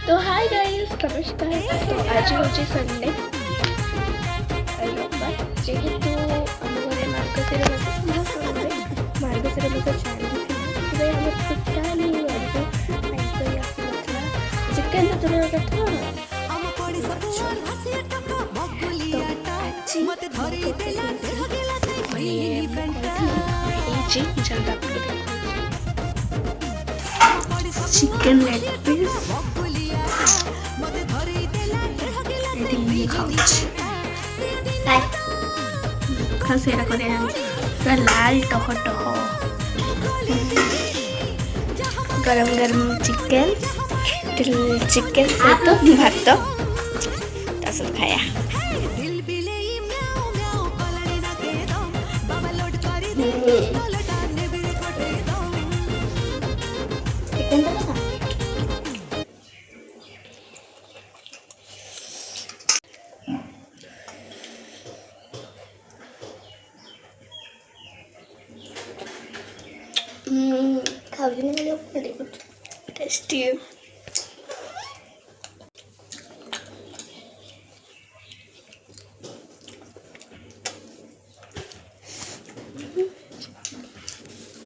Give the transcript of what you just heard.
तो hi guys नमस्कार। तो आज हूँ संडे रविवार जेहेतु आम घरे मार्गशीर मास चालू आम टोटाली चिकेन तो दूर कथा चिकेन लेग पीस खासेरा करे पूरा लाल टह टह गरम गरम चिकेन चिकेन सहित भात सब खाया खाऊ टेस्टी